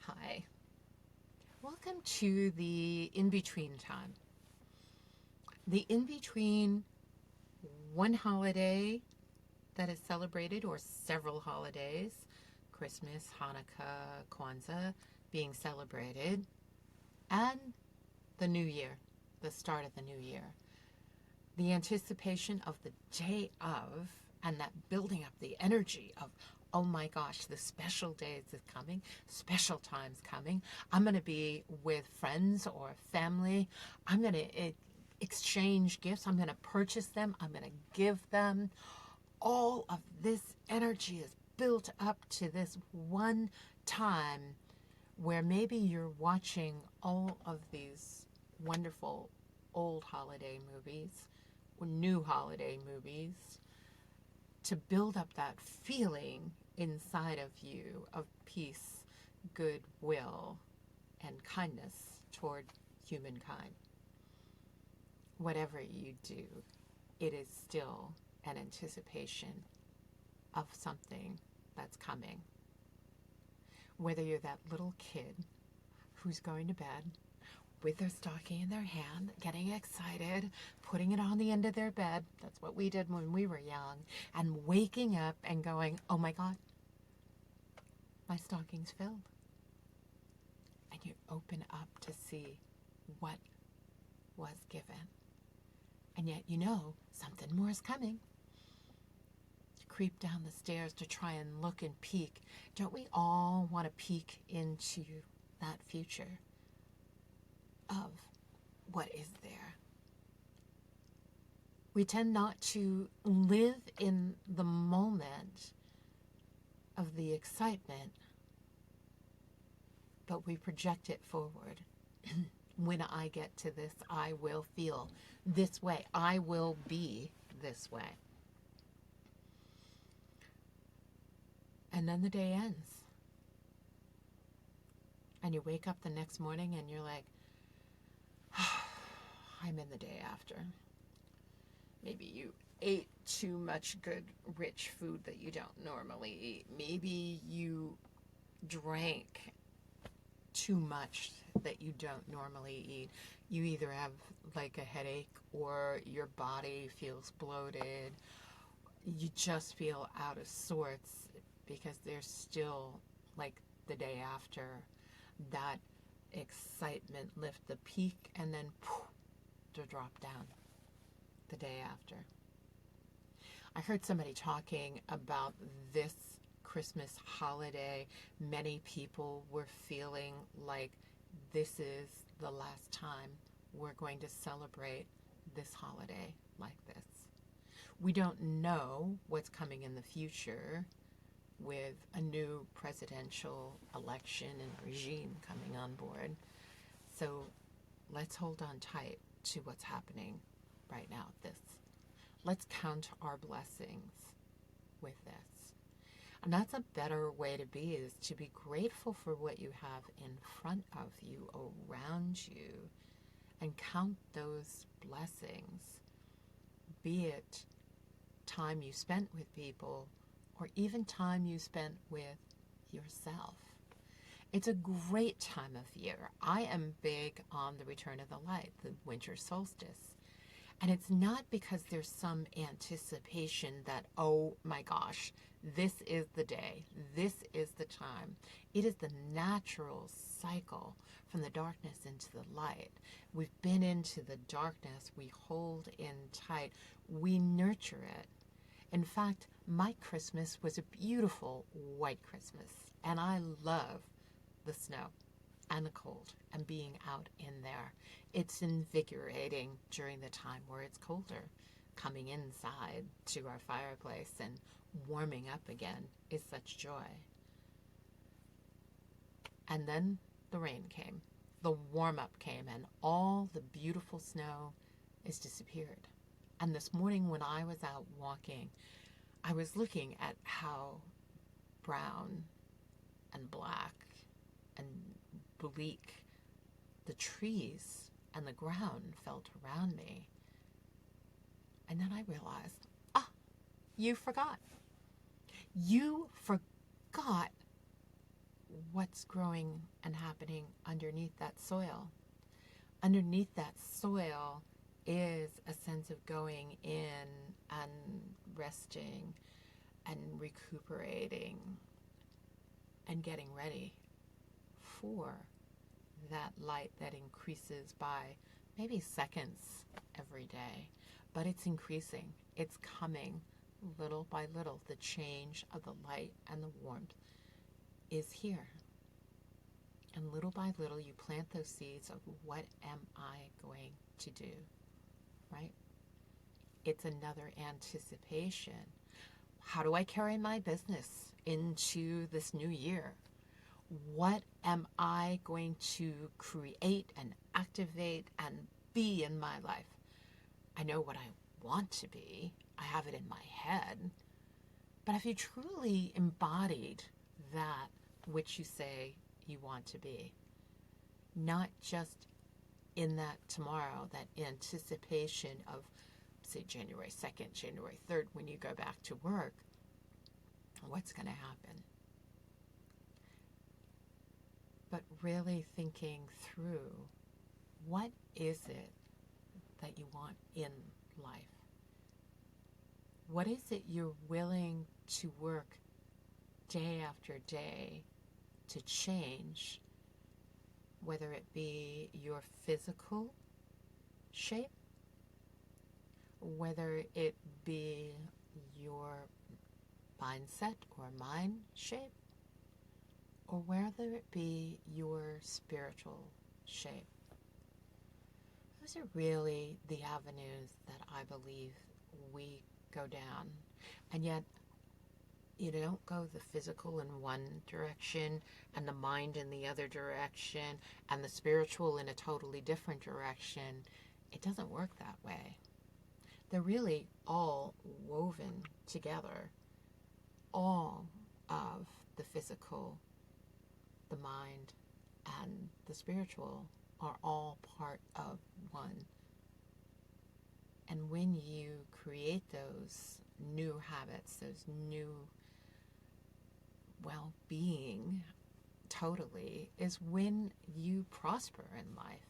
Hi, welcome to the in-between time. The in-between one holiday that is celebrated, or several holidays, Christmas, Hanukkah, Kwanzaa, being celebrated, and the new year, the start of the new year. The anticipation of the day of, and that building up the energy of, oh my gosh, the special days is coming, special times coming. I'm going to be with friends or family. I'm going to exchange gifts. I'm going to purchase them. I'm going to give them. All of this energy is built up to this one time where maybe you're watching all of these wonderful old holiday movies or new holiday movies to build up that feeling inside of you of peace, goodwill, and kindness toward humankind. Whatever you do, it is still an anticipation of something that's coming. Whether you're that little kid who's going to bed with their stocking in their hand, getting excited, putting it on the end of their bed. That's what we did when we were young. And waking up and going, oh my God, my stocking's filled. And you open up to see what was given. And yet you know something more is coming. You creep down the stairs to try and look and peek. Don't we all want to peek into that future of what is there? We tend not to live in the moment of the excitement, but we project it forward. When I get to this, I will feel this way. I will be this way. And then the day ends. And you wake up the next morning and you're like, I'm in the day after. Maybe you ate too much good, rich food that you don't normally eat. Maybe you drank too much that you don't normally eat. You either have like a headache or your body feels bloated. You just feel out of sorts because there's still, like the day after, that excitement lift the peak and then poof, to drop down the day after. I heard somebody talking about this Christmas holiday. Many people were feeling like this is the last time we're going to celebrate this holiday like this. We don't know what's coming in the future with a new presidential election and regime coming on board. So let's hold on tight to what's happening right now at this. Let's count our blessings with this. And that's a better way to be, is to be grateful for what you have in front of you, around you, and count those blessings, be it time you spent with people or even time you spent with yourself. It's a great time of year. I am big on the return of the light, the winter solstice. And it's not because there's some anticipation that, oh my gosh, this is the day, this is the time. It is the natural cycle from the darkness into the light. We've been into the darkness, we hold in tight, we nurture it. In fact, my Christmas was a beautiful white Christmas, and I love the snow and the cold and being out in there. It's invigorating during the time where it's colder. Coming inside to our fireplace and warming up again is such joy. And then the rain came, the warm-up came, and all the beautiful snow is disappeared. And this morning when I was out walking, I was looking at how brown and black and bleak the trees and the ground felt around me. And then I realized, you forgot. You forgot what's growing and happening underneath that soil. Underneath that soil is a sense of going in and resting and recuperating and getting ready for that light that increases by maybe seconds every day. But it's increasing. It's coming little by little. The change of the light and the warmth is here. And little by little, you plant those seeds of what am I going to do, right? It's another anticipation. How do I carry my business into this new year? What am I going to create and activate and be in my life? I know what I want to be. I have it in my head. But have you truly embodied that which you say you want to be? Not just in that tomorrow, that anticipation of, say, January 2nd, January 3rd, when you go back to work, what's going to happen? But really thinking through, what is it that you want in life? What is it you're willing to work day after day to change, whether it be your physical shape, whether it be your mindset or mind shape, or whether it be your spiritual shape? Those are really the avenues that I believe we go down. And yet, you don't go the physical in one direction and the mind in the other direction and the spiritual in a totally different direction. It doesn't work that way. They're really all woven together. All of the physical, the mind, and the spiritual are all part of one. And when you create those new habits, those new well-being, totally, is when you prosper in life.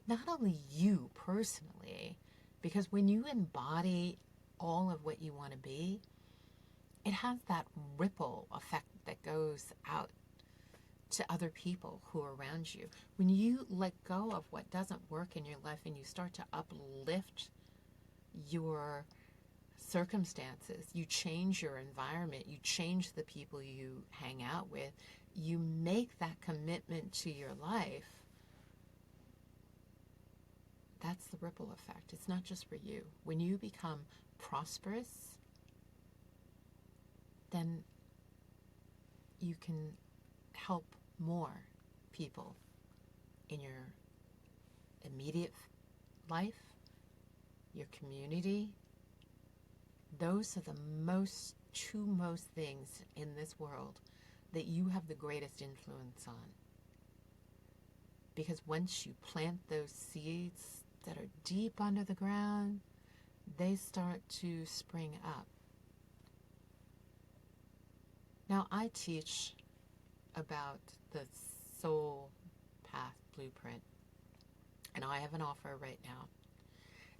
Not only you personally, because when you embody all of what you want to be, it has that ripple effect that goes out to other people who are around you. When you let go of what doesn't work in your life and you start to uplift your circumstances, you change your environment, you change the people you hang out with, you make that commitment to your life, that's the ripple effect. It's not just for you. When you become prosperous, then you can help more people in your immediate life, your community. Those are the two most things in this world that you have the greatest influence on. Because once you plant those seeds that are deep under the ground, they start to spring up. Now, I teach about the soul path blueprint, and I have an offer right now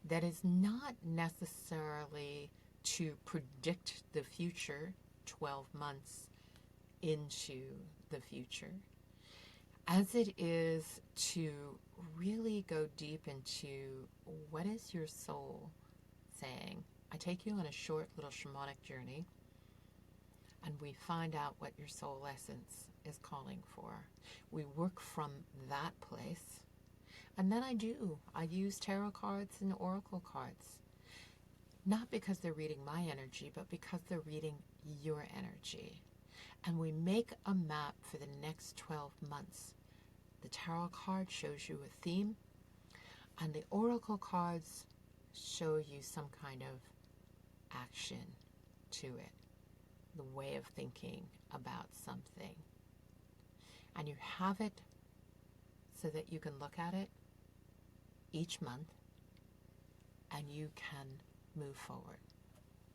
that is not necessarily to predict the future 12 months into the future, as it is to really go deep into what is your soul saying. I take you on a short little shamanic journey, and we find out what your soul essence is calling for. We work from that place. And then I use tarot cards and oracle cards. Not because they're reading my energy, but because they're reading your energy. And we make a map for the next 12 months. The tarot card shows you a theme, and the oracle cards show you some kind of action to it, the way of thinking about something. And you have it so that you can look at it each month and you can move forward.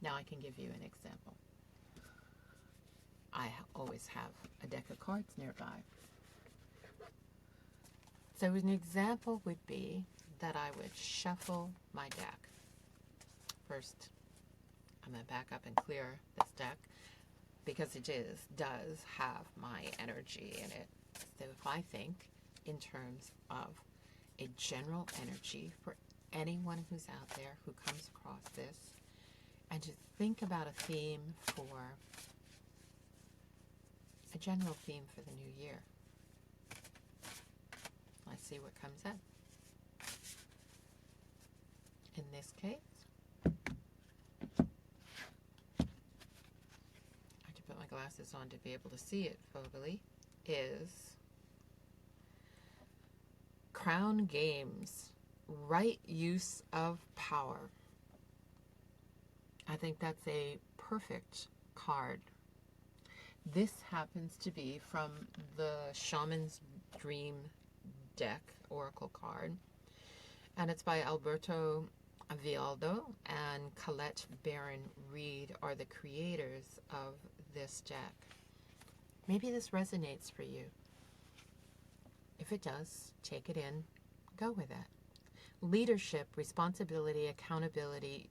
Now I can give you an example. I always have a deck of cards nearby. So an example would be that I would shuffle my deck. First, I'm going to back up and clear this deck because it does have my energy in it. So if I think in terms of a general energy for anyone who's out there who comes across this, and to think about a theme for a general theme for the new year. Let's see what comes up. In this case, I have to put my glasses on to be able to see it fully, is Crown Games, right use of power. I think that's a perfect card. This happens to be from the Shaman's Dream deck, Oracle card, and it's by Alberto Vialdo and Colette Baron Reed are the creators of this deck. Maybe this resonates for you. If it does, take it in, go with it. Leadership, responsibility, accountability,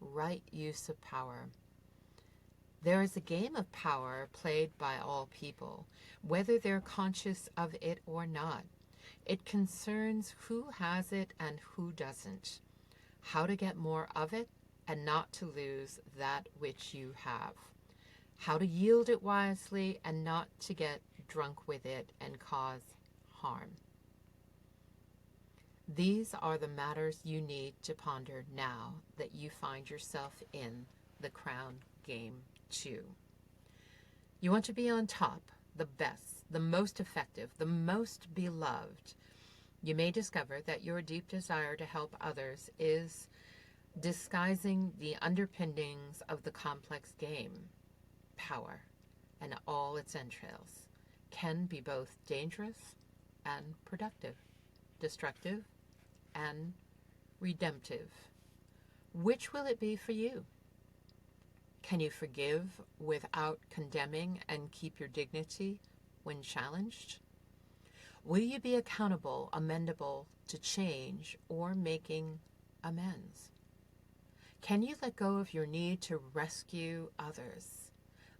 right use of power. There is a game of power played by all people, whether they're conscious of it or not. It concerns who has it and who doesn't, how to get more of it and not to lose that which you have, how to yield it wisely and not to get drunk with it and cause harm. These are the matters you need to ponder now that you find yourself in the Crown Game 2. You want to be on top, the best, the most effective, the most beloved. You may discover that your deep desire to help others is disguising the underpinnings of the complex game. Power and all its entrails can be both dangerous and productive, destructive and redemptive. Which will it be for you? Can you forgive without condemning and keep your dignity when challenged? Will you be accountable, amendable to change, or making amends? Can you let go of your need to rescue others?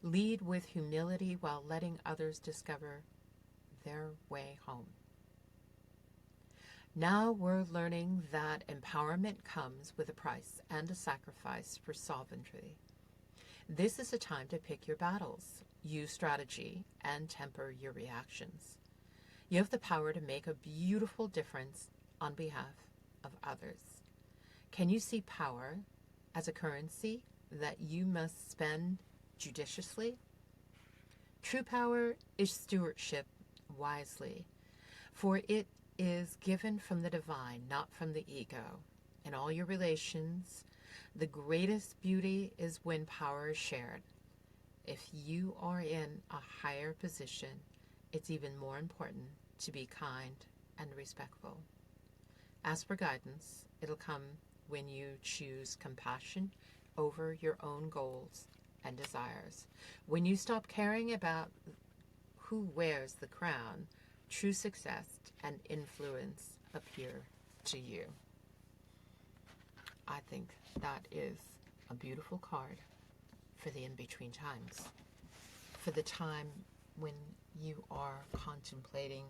Lead with humility while letting others discover their way home. Now we're learning that empowerment comes with a price and a sacrifice for sovereignty. This is a time to pick your battles, use strategy, and temper your reactions. You have the power to make a beautiful difference on behalf of others. Can you see power as a currency that you must spend judiciously? True power is stewardship wisely, for it is given from the divine, not from the ego. In all your relations, the greatest beauty is when power is shared. If you are in a higher position, it's even more important to be kind and respectful. Ask for guidance. It'll come when you choose compassion over your own goals and desires. When you stop caring about who wears the crown, true success and influence appear to you. I think that is a beautiful card for the in-between times, for the time when you are contemplating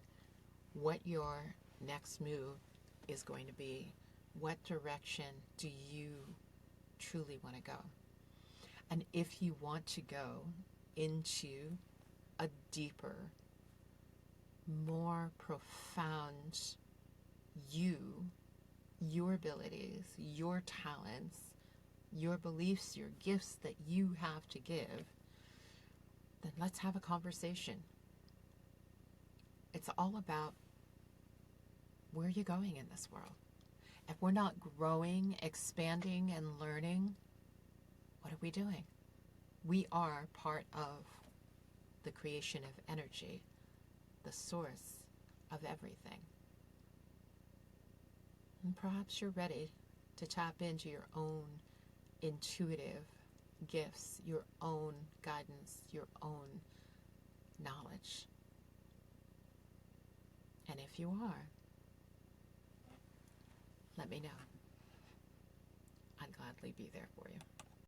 what your next move is going to be. What direction do you truly want to go? And if you want to go into a deeper, more profound you, your abilities, your talents, your beliefs, your gifts that you have to give, then let's have a conversation. It's all about where you're going in this world. If we're not growing, expanding, and learning, what are we doing? We are part of the creation of energy, the source of everything. And perhaps you're ready to tap into your own intuitive gifts, your own guidance, your own knowledge. And if you are, let me know. I'd gladly be there for you.